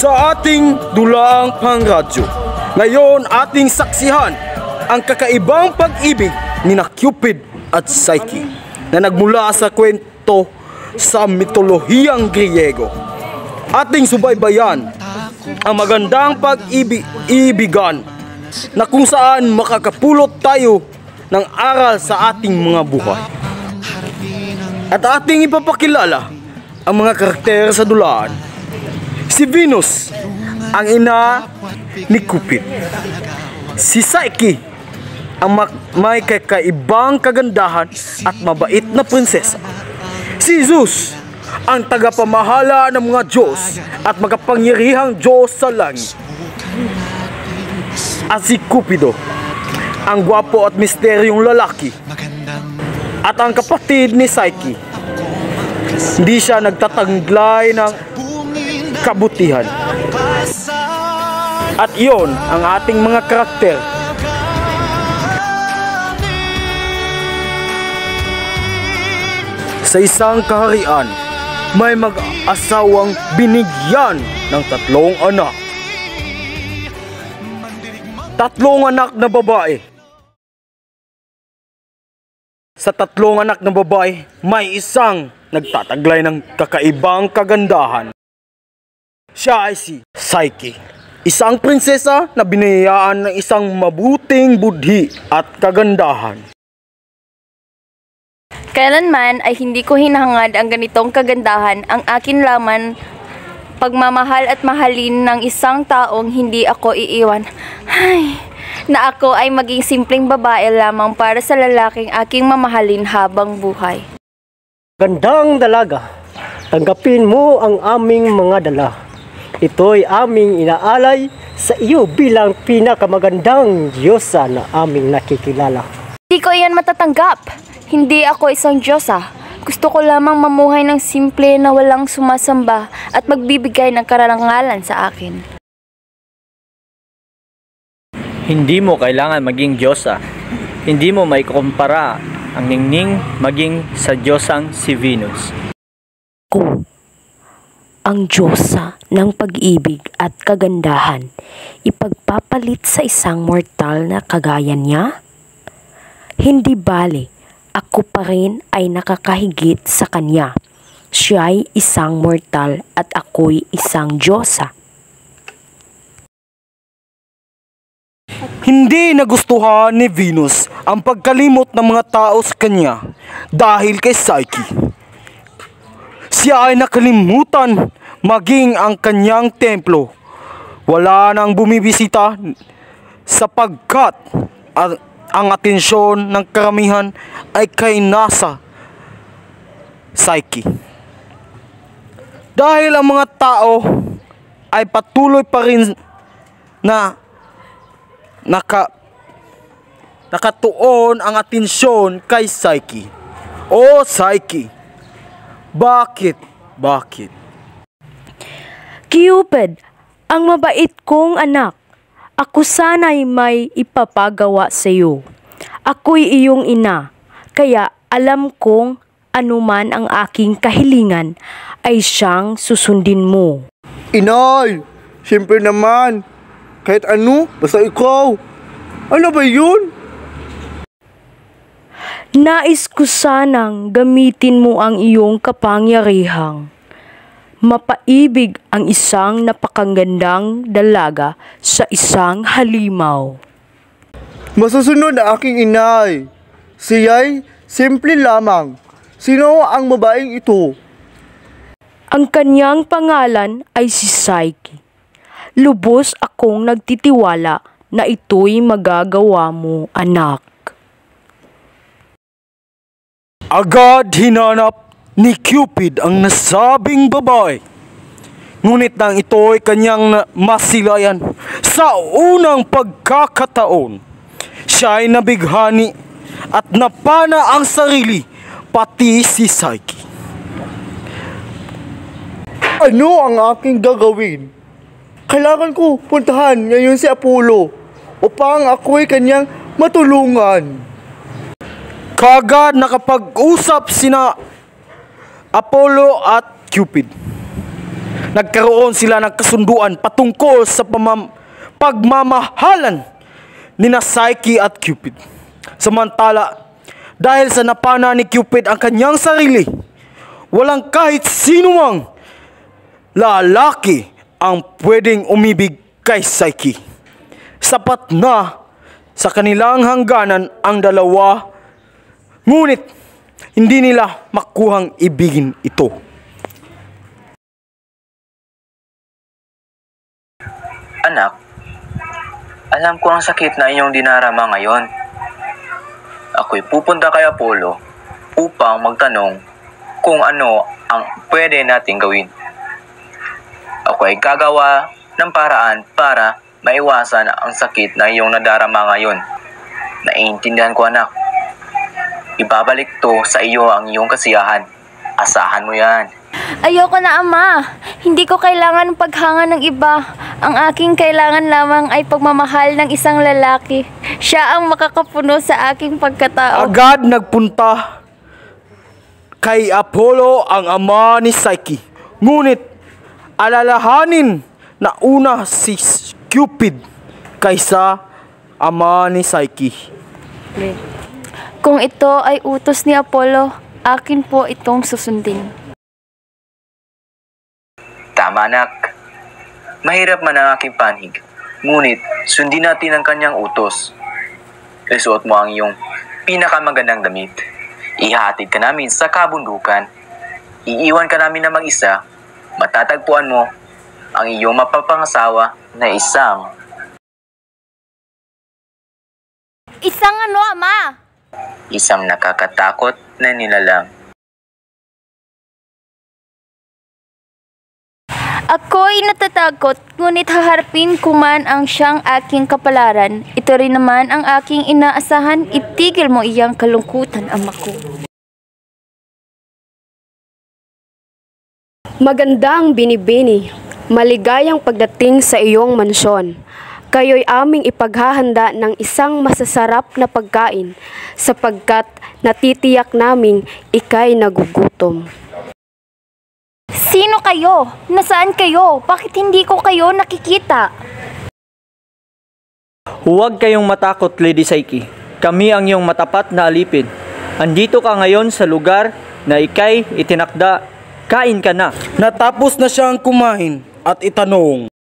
Sa ating dulaang pangradyo, ngayon ating saksihan ang kakaibang pag-ibig ni Cupid at Psyche na nagmula sa kwento sa mitolohiyang Griego. Ating subaybayan ang magandang pag-ibigan na kung saan makakapulot tayo ng aral sa ating mga buhay. At ating ipapakilala ang mga karakter sa dulaan. Si Venus, ang ina ni Cupid. Si Psyche, ang may kakaibang kagandahan at mabait na prinsesa. Si Zeus, ang tagapamahala ng mga Diyos at makapangyarihang Diyos sa langit. At si Cupido, ang gwapo at misteryong lalaki. At ang kapatid ni Psyche, hindi siya nagtatanglay ng kabutihan. At iyon ang ating mga karakter. Sa isang kaharian, may mag-asawang binigyan ng 3 anak. 3 anak na babae. Sa 3 anak na babae, may isang nagtataglay ng kakaibang kagandahan. Siya ay si Psyche, isang prinsesa na biniyayaan ng isang mabuting budhi at kagandahan. Kailanman ay hindi ko hinahangad ang ganitong kagandahan. Ang akin laman, pagmamahal at mahalin ng isang taong hindi ako iiwan. Na ako ay maging simpleng babae lamang para sa lalaking aking mamahalin habang buhay. Gandang dalaga, tanggapin mo ang aming mga dala. Ito'y aming inaalay sa iyo bilang pinakamagandang Diyosa na aming nakikilala. Hindi ko iyan matatanggap. Hindi ako isang Diyosa. Gusto ko lamang mamuhay ng simple na walang sumasamba at magbibigay ng karangalan sa akin. Hindi mo kailangan maging Diyosa. Hindi mo maikumpara ang ningning maging sa Diyosang si Venus. Ko, ang Diyosa ng pag-ibig at kagandahan, ipagpapalit sa isang mortal na kagaya niya? Hindi bali, ako pa rin ay nakakahigit sa kanya. Siya'y isang mortal at ako'y isang Diyosa. Hindi nagustuhan ni Venus ang pagkalimot ng mga tao sa kanya dahil kay Psyche. Siya ay nakalimutan maging ang kanyang templo. Wala nang bumibisita sapagkat ang atensyon ng karamihan ay kay nasa Psyche. Dahil ang mga tao ay patuloy pa rin na nakatuon ang atensyon kay Psyche. O Psyche, bakit? Cupid, ang mabait kong anak, ako sana'y may ipapagawa sa iyo. Ako'y iyong ina, kaya alam kong anuman ang aking kahilingan ay siyang susundin mo. Inay, siyempre naman, kahit ano, basta ikaw. Ano ba yun? Nais ko sanang gamitin mo ang iyong kapangyarihang mapaibig ang isang napakagandang dalaga sa isang halimaw. Masusunod na aking inay. Siya'y simple lamang. Sino ang babaeng ito? Ang kanyang pangalan ay si Psyche. Lubos akong nagtitiwala na ito'y magagawa mo, anak. Agad hinanap ni Cupid ang nasabing babae. Ngunit nang ito'y kanyang masilayan sa unang pagkakataon, siya ay nabighani at napana ang sarili, pati si Psyche. Ano ang aking gagawin? Kailangan ko puntahan ngayon si Apollo upang ako'y kanyang matulungan. Kaagad nakapag-usap sina Apollo at Cupid. Nagkaroon sila ng kasunduan patungkol sa pagmamahalan ni Psyche at Cupid. Samantala, dahil sa napana ni Cupid ang kanyang sarili, walang kahit sino mang lalaki ang pwedeng umibig kay Psyche. Sapat na sa kanilang hangganan ang dalawa, ngunit hindi nila makuhang ibigin ito. Anak, alam ko ang sakit na iyong dinarama ngayon. Ako'y pupunta kay Apollo upang magtanong kung ano ang pwede nating gawin. Ako ay gagawa ng paraan para maiwasan ang sakit na iyong nadarama ngayon. Naiintindihan ko, anak. Ibabalik to sa iyo ang iyong kasiyahan. Asahan mo yan. Ayoko na, Ama. Hindi ko kailangan paghanga ng iba. Ang aking kailangan lamang ay pagmamahal ng isang lalaki. Siya ang makakapuno sa aking pagkatao. Agad nagpunta kay Apollo ang ama ni Psyche. Ngunit alalahanin na una si Cupid kaysa ama ni Psyche. Kung ito ay utos ni Apollo, akin po itong susundin. Tama, anak. Mahirap man ang aking panig, ngunit sundin natin ang kanyang utos. Isuot mo ang iyong pinakamagandang damit. Ihatid ka namin sa kabundukan. Iiwan ka namin na mag-isa. Matatagpuan mo ang iyong mapapangasawa na isang ano, Ama? isang nakakatakot na nilalang. Ako'y natatakot, ngunit haharapin ko man ang siyang aking kapalaran. Ito rin naman ang aking inaasahan. Itigil mo iyang kalungkutan, ama ko. Magandang binibini, maligayang pagdating sa iyong mansyon. Kayo'y aming ipaghahanda ng isang masasarap na pagkain sapagkat natitiyak naming ika'y nagugutom. Sino kayo? Nasaan kayo? Bakit hindi ko kayo nakikita? Huwag kayong matakot, Lady Psyche. Kami ang iyong matapat na alipin. Andito ka ngayon sa lugar na ika'y itinakda. Kain ka na. Natapos na siyang kumain at itanong,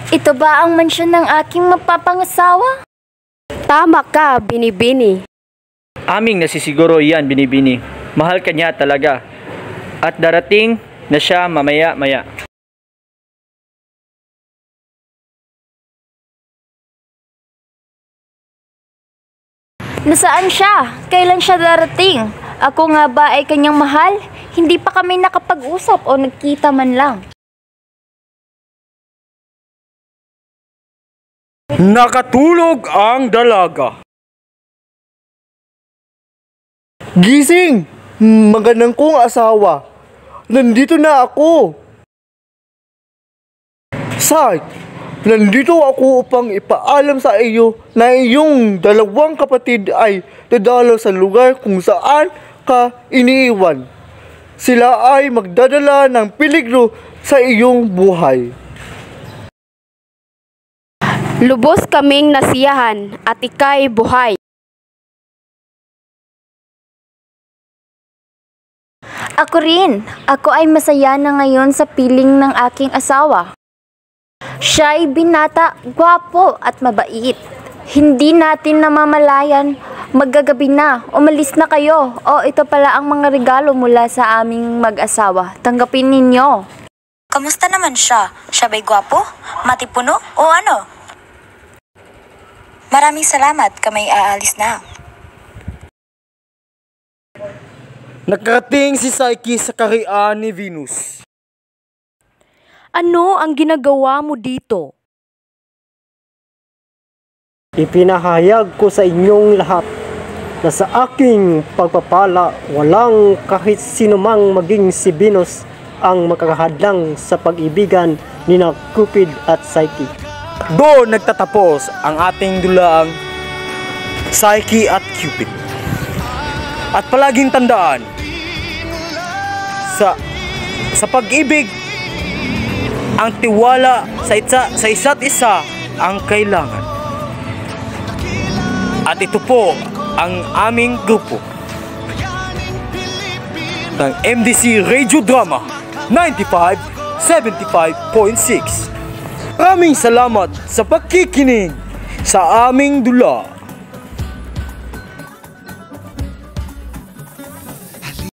Ito ba ang mansyon ng aking mapapangasawa? Tama ka, binibini. Aming nasisiguro iyan, binibini. Mahal ka niya talaga. At darating na siya mamaya-maya. Nasaan siya? Kailan siya darating? Ako nga ba ay kanyang mahal? Hindi pa kami nakapag-usap o nagkita man lang. nakatulog ang dalaga. Gising! Magandang kong asawa. Nandito na ako. Psyche, nandito ako upang ipaalam sa iyo na iyong dalawang kapatid ay dadalaw sa lugar kung saan ka iniiwan. Sila ay magdadala ng peligro sa iyong buhay. Lubos kaming nasiyahan at ika'y buhay. Ako rin. Ako ay masaya na ngayon sa piling ng aking asawa. Siya'y binata, gwapo at mabait. Hindi natin namamalayan. Maggagabi na. Umalis na kayo. O ito pala ang mga regalo mula sa aming mag-asawa. Tanggapin ninyo. Kamusta naman siya? Siya ba'y gwapo? Matipuno? O ano? Maraming salamat. Kamay aalis na. Nakarating si Psyche sa kaharian ni Venus. Ano ang ginagawa mo dito? Ipinahayag ko sa inyong lahat na sa aking pagpapala walang kahit sinumang maging si Venus ang makakahadlang sa pag-ibigan ni na Cupid at Psyche. Doon nagtatapos ang ating dulaang Psyche at Cupid. At palaging tandaan, sa pag-ibig, ang tiwala sa isa't isa ang kailangan. At ito po ang aming grupo ng MDC Radio Drama 95.75.6. Maraming salamat sa pagkikinig sa aming dula.